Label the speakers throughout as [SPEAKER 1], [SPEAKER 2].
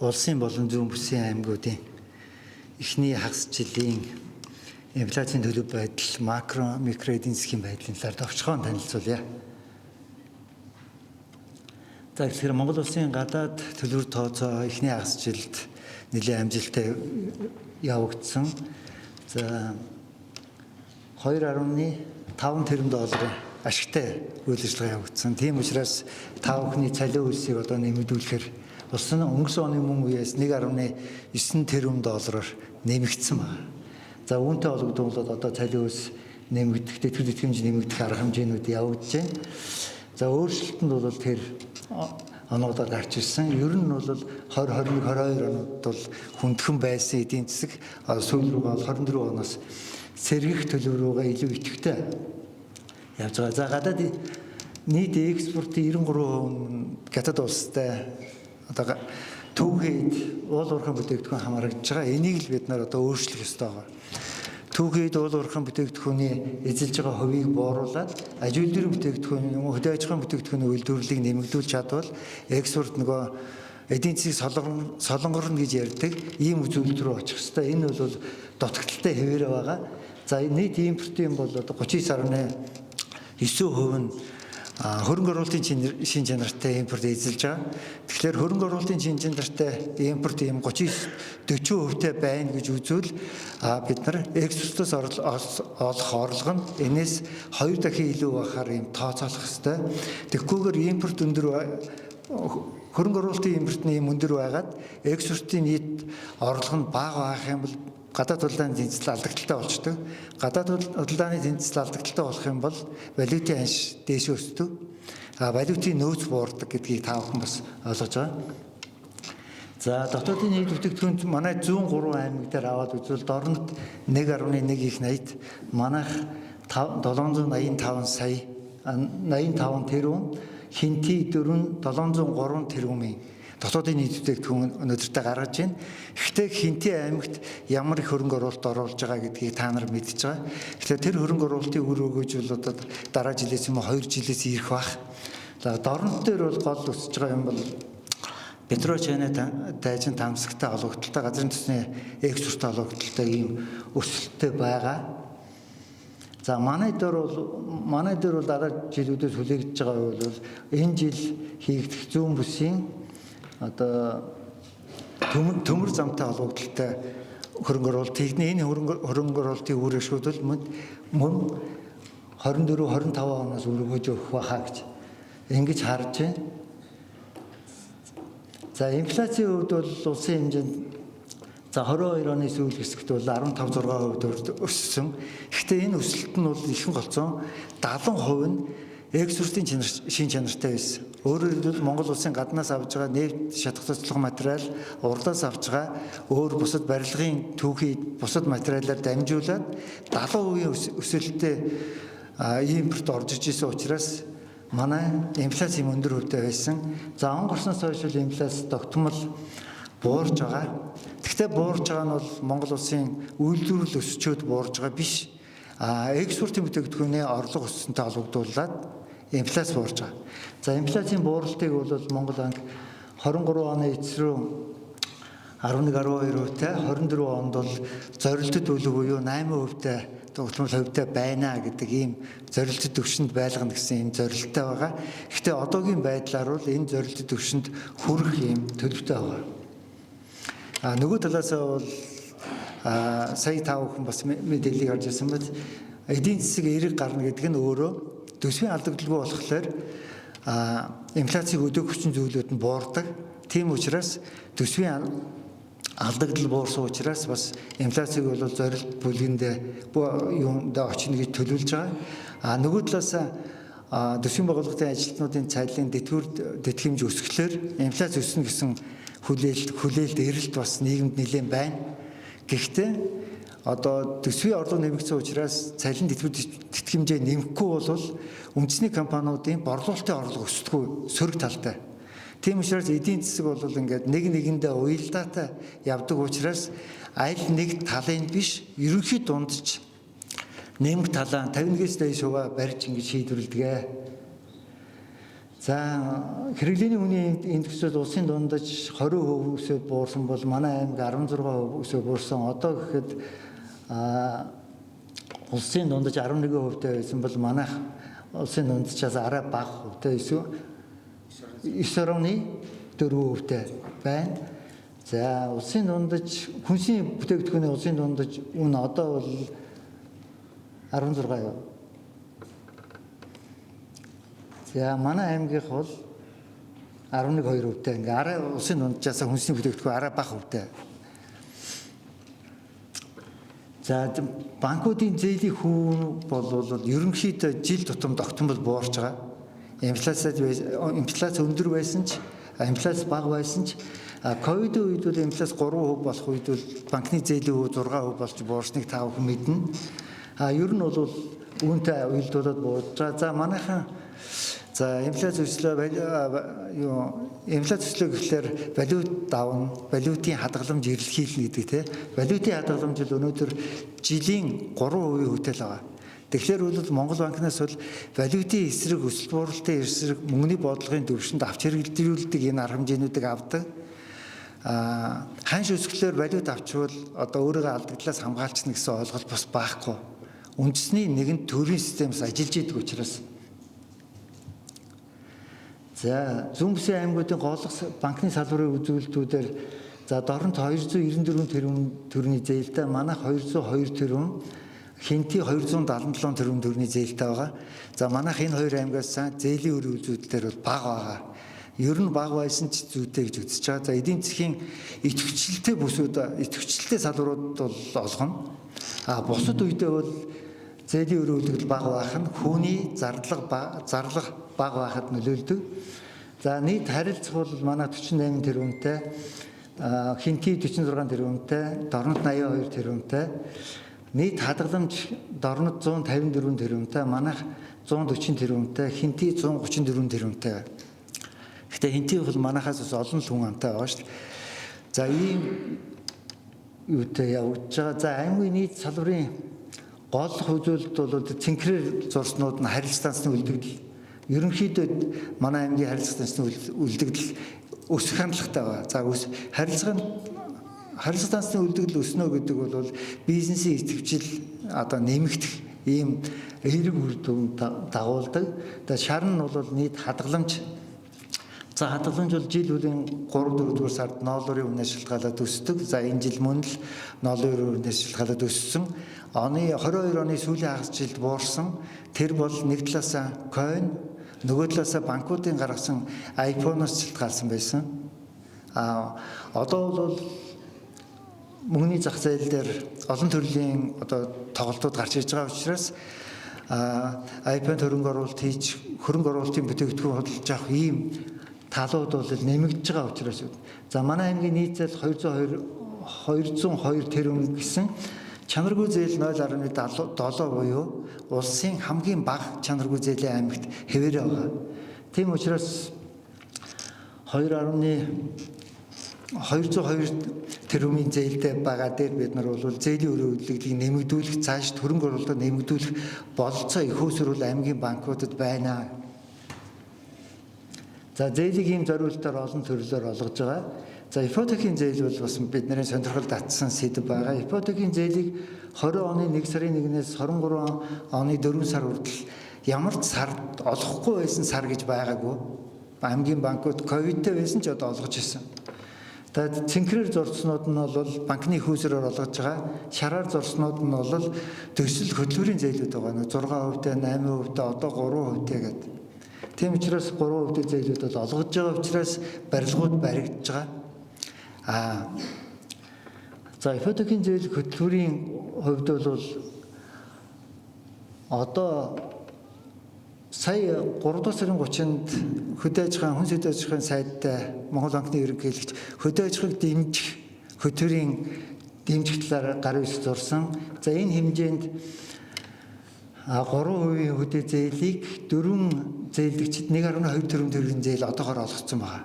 [SPEAKER 1] улсын болон зүүн бүсийн аймагуудын эхний хагас жилийн инфляцийн төлөв байдал, макро, микро эдийн засгийн байдлын талаар товчхон танилцуулъя. За тэгэхээр Монгол улсын гадаад төлбөр тооцоо эхний хагас жилд нэлээд амжилттай явагдсан. За 2.5 тэрбум долларын ашигтай үйл ажиллагаа явагдсан. Тийм учраас та бүхний цалин хөлсийг одоо нэмэгдүүлэхээр улсын өнгөрсөн оны мөн үеэс 1.9 тэрбум доллараар нэмэгдсэн байна. За үүнтэй холбогдуулаад одоо цалин хөлс нэмэгдэх, тэтгэл тэтгэмж нэмэгдэх арга хэмжээнүүд явагдаж байна. За өөрчлөлтөнд бол тэр онуудаар гарч ирсэн. Ер нь бол 2021, 22 онууд бол хүндхэн байсан эдийн засаг сүүл рүү 24 оноос сэргийх төлөв рүүгээ илүү идэвхтэй явж байгаа. За гадаад нийт экспортын 93% гадаад улстай одоо түүхийд уул уурхайн бүтээгдэхүүн хамрагдж байгаа. Энийг л бид нар одоо өөрчлөх ёстой байгаа. Түүхийд уул уурхайн бүтээгдэхүүний эзэлж байгаа хувийг бууруулад аж үйлдвэрийн бүтээгдэхүүн, хөдөө аж ахуйн бүтээгдэхүүний үйлдвэрлэлийг нэмэгдүүлж чадвал экспорт нөгөө эдийн засгийг солонгорно гэж ярьдаг ийм үзүүлэлт рүү очих ёстой. Энэ бол дутагдaltaй хэвээрээ байгаа. За нийт импортын бол одоо 39.9% нь хөрөнгө оруулалтын шин чанартай импорт эзэлж байгаа. Тэгэхээр хөрөнгө оруулалтын шин чанартай импорт ийм 39-40% байна гэж үзвэл бид нар экспортоос олох орлого нь энэс 2 дахин илүү байхаар ийм тооцоолох ёстой. Тэгхгүйгээр импорт өндөр хөрөнгө оруулалтын импортны ийм өндөр байгаад экспортын нийт орлого нь бага байх юм бол гадаад худалдааны тэнцэл алдагдaltaй болчдөг. Гадаад худалдааны тэнцэл алдагдaltaй болох юм бол валютын ханш дээш өсдөг. Валютын нөөц буурдаг гэдгийг та бүхэн бас ойлгож байгаа. За дотоодын нийт бүтээгдэхүүн манай 103 аймаг дээр аваад үзвэл дорнод 1.1 их 80, манайх 785 сая 85 тэрбум, Хинти 703 тэрбумын дотоодын нийт бүтээгдэхүүн өнөөдөртөө гаргаж байна. Гэхдээ Хинти аймагт ямар их хөрөнгө оруулалт оруулж байгаа гэдгийг та нар мэдж байгаа. Тэгэхээр тэр хөрөнгө оруулалтын үр өгөөж бол одоо дараа жилээс юм уу 2 жилээс ирэх бах. За дорнод дээр бол гол өсөж байгаа юм бол Петрочены дайчин тамсагтай холбогдолтой газрын төсний экспорт холбогдолтой ийм өсөлттэй байгаа. За манай дээр бол дараа жилүүдээс хүлээгдэж байгаа бол энэ жил хийгдэх зүүн бүсийн одоо төмөр замтай холбогдолтой хөрөнгө оруулалт хийгнэ. Энэ хөрөнгө оруулалтын үр ашигуд бол мөн 24-25 оноос өргөж өгөх байхаа гэж ингэж харж байна. За инфляцийн хувьд бол улсын хэмжээнд 22 оны сүүл хэсэгт бол 15-6% өссөн. Гэхдээ энэ өсөлт нь бол ихэнх голцоо 70% нь экспортын шин чанартай байсан. Өөрөөр хэлбэл Монгол улсын гаднаас авж байгаа нефт, шатах цоцлого материал, урдаас авж байгаа өөр бусад барилгын түүхий, бусад материалаар дамжуулаад 70% өсөлттэй импорт орж иж исэн учраас манай инфляци өндөр хувьтай байсан. За онгорсноос хойш инфляци тогтмол буурж байгаа. Гэхдээ буурж байгаа нь бол Монгол улсын үйлдвэрлэл өсчөөд буурж байгаа биш. Экспортын бүтээгдэхүүний орлого өссөнтэй холбогдуулаад инфляци буурж байгаа. За инфляцийн бууралтыг бол Монгол банк 23 оны эцрүү 11-12%-тай, 24 онд бол зорилттой төлөв буюу 8%-тай тогтмол хувьтай байна гэдэг ийм зорилттой төвшөнд байлгана гэсэн ийм зорилттой байгаа. Гэхдээ одоогийн байдлаар бол энэ зорилттой төвшөнд хүрэх ийм төлөвтэй байгаа. Нөгөө талаас бол сая та бүхэн бас мэдээллийг харж ирсэн мэт эдийн засаг эерэг гарна гэдэг нь өөрөө төсвийн алдагдaltaгүй болохоор инфляцийг өдөөх хүчин зүйлүүд нь буурдаг. Тийм учраас төсвийн алдагдал буурсан учраас бас инфляцийг бол зорилт бүлгэндээ юундаа очно гэж төлөвлөж байгаа. Нөгөө талаас төсвийн байгууллагын ажилтнуудын цалин тэтгэмж өсгөхлөөр инфляц өснө гэсэн хүлээлт эрэлт бас нийгэмд нэлээд байна. Гэхдээ одоо төсвийн орлого нэмэгдсэн учраас цалин тэтгэмжээ нэмэхгүй бол үндэсний компаниудын борлуулалтын орлого өсдөггүй сөрөг талтай. Тийм учраас эдийн засаг бол ингээд нэгэндээ уялдаатай явдаг учраас аль нэг талын биш ерөнхий дундч нэмэх талаа 51-с дээш хувиа барьж ингэж шийдвэрлэдэг. За хэрэглээний үнийн индексүүд улсын дундаж 20% буурсан бол манай аймаг 16% буурсан. Одоо гэхэд улсын дундаж 11% байсан бол манайх улсын дунджаас арай бага хувьтай эсвэл 9.4% байна. За улсын дундаж хүнсийн бүтээгдэхүүний улсын дундаж үн одоо бол 16%. За манай аймгийнх бол 11-2%. Ингээ арай улсын дунджаас хүнсний бүтээгдэхүүн арай бага хувьтай. За банкуудын зээлийн хүүн бол ерөнхийдөө жил тутамд огтмол буурч байгаа. Инфляц өндөр байсан ч, инфляц бага байсан ч, ковид үед бол инфляц 3% болох үед бол банкны зээлийн хүү 6% болж буурсныг та бүхэн мэднэ. Ер нь бол үүнтэй уялдуулаад буурч байгаа. За манайхан инфляц өслөө гэхлээр валют давна, валютын хадгаламж эрэлхийлнэ гэдэг тийм. Валютын хадгаламж бол өнөөдөр жилийн 3% хөтөл байгаа. Тэгэхээр бол Монгол банкнаас бол валютын эсрэг өсөлт бууралтын эсрэг мөнгөний бодлогын төвшөнд авч хэрэгжүүлдэг энэ арга хэмжээнүүдийг авдаг. Ханш өсгөлөөр валют авчвал одоо өөрийгөө алдагдлаас хамгаалчихна гэсэн ойлголт бас байхгүй. Үндэсний нэгэн төрийн системээс ажиллаж идэг учраас. За зүүн бүсийн аймагуудын голлох банкны салбарын үзүүлэлтүүдээр за дорнод 294 тэрбум төгрөгийн зээлтэй, манайх 202 тэрбум, Хинти 277 тэрбум төгрөгийн зээлтэй байгаа. За манайх энэ хоёр аймгаас зээлийн үр үзүүлэлтээр бол бага байгаа. Ер нь бага байсан ч зүйтэй гэж үзэж байгаа. За эдийн засгийн идэвхжлэлтэй бүсүүд, идэвхжлэлтэй салбарууд бол олгоно. Бусад үедээ бол зээлийн үр үзүүлэлт бага байх нь хүүний зарлага бага байхад нөлөөлдөг. За нийт харилцах бол манай 48 тэрбумтай, Хинти 46 тэрбумтай, дорнод 82 тэрбумтай. Нийт хадгаламж дорнод 154 тэрбумтай, манайх 140 тэрбумтай, Хинти 134 тэрбумтай. Гэхдээ Хинти бол манайхаас бас олон л хүн амтай байгаа шүү дээ. За ийм юутай явж байгаа. За аймгийн нийт салбарын голлох үзүүлэлт бол цэнхрээр зурснууд нь харилцаа станцны үлдэгдэл. Ерөнхийдөө манай аймгийн харилцаа станцны үлдэгдэл өсөх хандлагатай байгаа. За харилцаа станцны үлдэгдэл өснө гэдэг бол бизнесийн идэвхжил одоо нэмэгдэх ийм эерэг үр дүн дагуулдаг. Тэгээд шар нь бол нийт хадгаламж. За хадгаламж бол жил үеийн 3-4 дугаар сард ноолуурын үнээс шалтгаалаад өсдөг. За энэ жил мөн л ноолуурын үнээс шалтгаалаад өссөн. 22 оны сүүлийн хагас жилд буурсан. Тэр бол нэг талаасаа coin, нөгөө талаасаа банкуудын гаргасан iPhone-оос шалтгаалсан байсан. Одоо бол мөнгөний зах зээл дээр олон төрлийн одоо тоглолтууд гарч ирж байгаа учраас iPhone хөрөнгө оруулалт хийж хөрөнгө оруулалтын бүтээгдэхүүн хөдөлж авах ийм талууд бол нэмэгдэж байгаа учраас. За манай аймгийн нийт зээл 202 тэрбум гэсэн чанаргүй зээл 0.77 буюу улсын хамгийн бага чанаргүй зээлийн аймагт хэвээрээ байгаа. Тийм учраас 202 тэрбумын зээлтэй байгаа дээр бид нар бол зээлийн үр өгдлийг нэмэгдүүлэх, цааш хөрөнгө оруулалтаа нэмэгдүүлэх бололцоо их усрол аймгийн банкудад байна. За зээлийг ийм зориулалтаар олон төрлөөр олгож байгаа. За ипотекийн зээл бол бас бидний сонирхол татсан сэдв байгаа. Ипотекийн зээлийг 20 оны 1 сарын 1-ээс 23 оны 4 сар хүртэл ямар ч сард олохгүй байсан сар гэж байгаагүй. Аймгийн банкуд ковидтэй байсан ч одоо олгож ирсэн. Тэгээд цэнхрээр зурцнууд нь бол банкны хүйсрээр олгож байгаа. Шараар зурцнууд нь бол төсөл хөтөлбөрийн зээлүүд байгаа. 6%-тэй, 8%-тэй, одоо 3%-тэй гэдэг. Тийм учраас 3% зээлүүд бол олгож байгаа учраас барилгууд баригдаж байгаа. За ипотекийн зээл хөтөлбөрийн хувьд бол одоо сая 3 дугаар сарын 30-нд хөдөө аж ахуйн хүнс хөдөө аж ахуйн сайдтай Монгол банкны ерөнхийлөгч хөдөө аж ахуйг дэмжих хөтөлбөрийн дэмжих талаар гар үсэг зурсан. За энэ хэмжээнд 3% хөдөө зээлийг 4 зээлдэгчид 1.2 тэрбум төгрөгийн зээл одоогоор олгоцсон байна.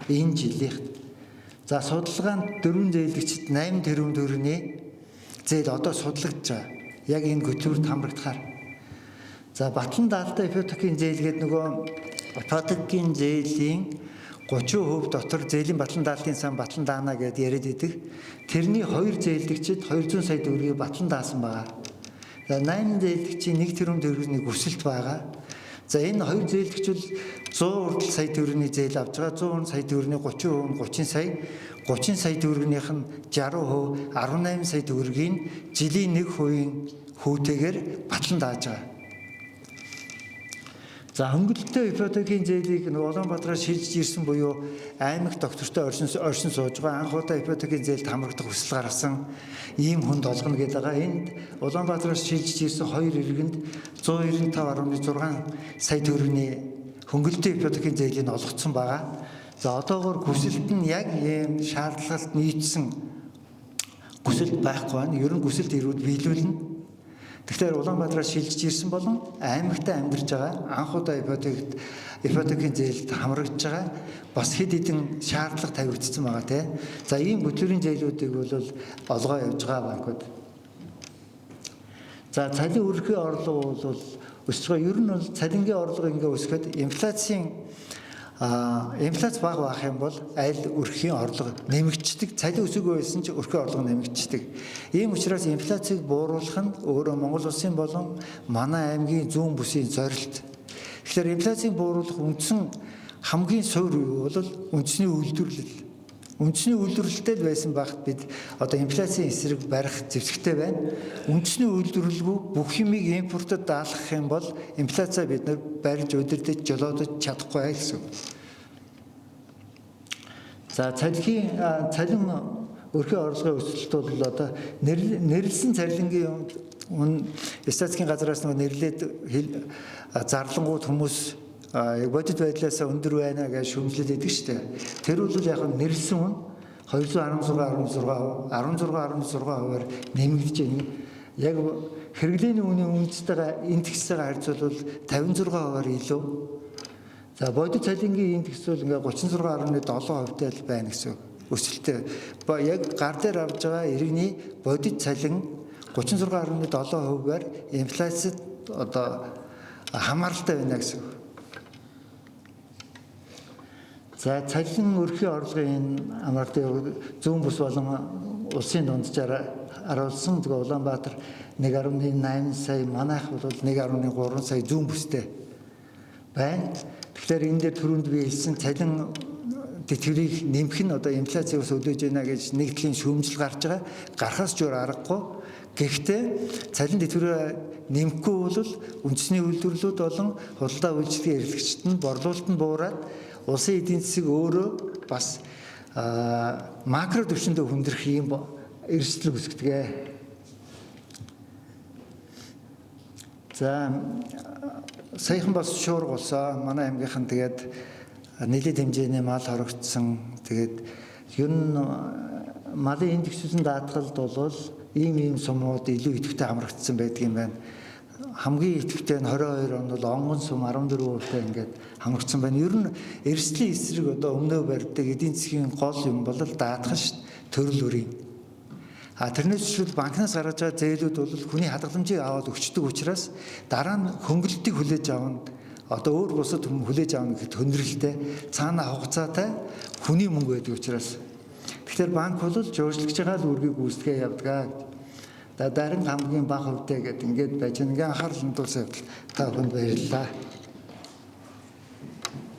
[SPEAKER 1] Энэ жилийнх. За судалгаанд 4 зээлдэгчид 8 тэрбум төгрөгийн зээл одоо судлагдж байгаа. Яг энэ хөтөлбөрт хамрагдахаар. За Батлан даалтай ипотекийн зээл гэдэг нөгөө ипотекийн зээлийн 30% дотор зээлийн батлан даалтын сан батлан даана гэдээ яриад идэг. Тэрний 2 зээлдэгчид 200 сая төгрөгийг батлан даасан байгаа. За 8 зээлдэгчийн 1 тэрбум төгрөгийн хүсэлт байгаа. За энэ 2 зээлдэгчвэл 100 сая төгрөгийн зээл авч байгаа. 100 сая төгрөгийн 30% нь 30 сая. 30 сая төгрөгийнх нь 60%, 18 сая төгрөгийн жилийн 1% хүүтэйгээр батлан дааж байгаа. За хөнгөлөлтөө ипотекийн зээлийг Улаанбаатараас шилжиж ирсэн буюу аймаг доктортой оршин сууж байгаа. Анх удаа ипотекийн зээлд хамрагдах хүсэл гаргасан ийм хүнд олгоно гэдэг байгаа. Энд Улаанбаатараас шилжиж ирсэн 2 иргэнд 195.6 сая төгрөгийн хөнгөлөлтөө ипотекийн зээлийг олгоцсон байгаа. За одоогоор хүсэлт нь яг ийм шаардлагалд нийцсэн хүсэлт байхгүй байна. Ер нь хүсэлт ирүүд биелүүлнэ. Тэгэхээр Улаанбаатараас шилжиж ирсэн болон аймагтаа амьдарч байгаа анх удаа ипотекийн зээлд хамрагдж байгаа бас хэд хэдэн шаардлага тавигдсан байгаа тийм. За ийм бүтлэрийн зээлүүдийг бол олгоо явж байгаа банкуд. За цалин өрхийн орлого бол өсөж байгаа. Ер нь бол цалингийн орлого ингээ өсөхэд инфляц бага байх юм бол аль өрхийн орлого нэмэгддэг. Цалин өсөөгөө байсан ч өрхийн орлого нэмэгддэг. Ийм учраас инфляцийг бууруулах нь өөрөө Монгол улсын болон манай аймгийн зүүн бүсийн зорилт. Тэгэхээр инфляцийг бууруулах үндсэн хамгийн суурь юу бол үндэсний үйлдвэрлэл. Үндэсний үйлдвэрлэлтэй байсан багт бид одоо инфляцийн эсрэг барих зэвсэгтэй байна. Үндэсний үйлдвэрлэлгүй бүх юмыг импортод даалгах юм бол инфляцаа бид нар барьж удирдах жолоодож чадахгүй гэсэн. За цалин өрхийн орлогын өсөлт бол одоо нэрлсэн цалингийн статистикийн газраас нэрлээд зарлангууд хүмүүс бодит байдлаас өндөр байна гэж шүүмжлэл өгдөг шүү дээ. Тэр бол яг нэрлсэн үн 216.6%-аар нэмэгдэж байна. Яг хэрэглээний үнийн үндэстэйгээ индекстэйгээ харьцуулбал 56%-аар илүү. За бодит цалингийн индекс бол ингээ 36.7%-тай л байна гэсэн өсөлттэй. Яг гар дээр авж байгаа иргэний бодит цалин 36.7%-аар инфляцид одоо хамааралтай байна гэсэн. За цалин өрхийн орлогын амралтын зүүн бүс болон улсын дунджаар харуулсан Улаанбаатар 1.8 сая, манайх бол 1.3 сая зүүн бүстэй байна. Тэгэхээр энэ дээр түрүүнд би хэлсэн цалин тэтгэврийг нэмэх нь одоо инфляциос өлөөж байна гэж нэг төрлийн шүүмжил гарч байгаа. Гарахаас ч өөр аргагүй. Гэхдээ цалин тэтгэврээ нэмэхгүй бол үндэсний үйлдвэрлэлүүд болон худалдаа үйлчлэгийн эрхлэгчид нь борлуулалт нь буураад улсын эдийн засаг өөрөө бас макро түвшиндээ хүндрэх юм эрсдэл үүсгэдэг. За саяхан бас шуурга болсон. Манай аймгийнхан тэгээд нийлээд хэмжээний мал хорогдсон. Тэгээд ер нь малын индексийн даатгалд бол ийм сумууд илүү идэвхтэй хамрагдсан байдаг юм байна. Хамгийн идэвхтэй нь 22 он бол онгон сум 14%-тай ингээд хамрагдсан байна. Ер нь эрсдлийн эсрэг одоо өмнөө барьдаг эдийн засгийн гол юм бол даатгал төрөл бүрийн. Тэрнээс шүүл банкнаас гаргаж байгаа зээлүүд бол хүний хадгаламжийг аваад өгчдөг учраас дараа нь хөнгөлөлтийг хүлээж авна. Одоо өөр бусад хүн хүлээж авна гэхэд хөндрөлтэй цаана хугацаатай хүний мөнгө байдаг учраас. Тэгэхээр банк бол жуулчлаж байгаа л үргийг үүсгээ явдаг. Дарин хамгийн бага хувьтай гэдэг ингээд байж байгаа. Ингээ анхаарал хандуулсан та бүхэнд баярлалаа.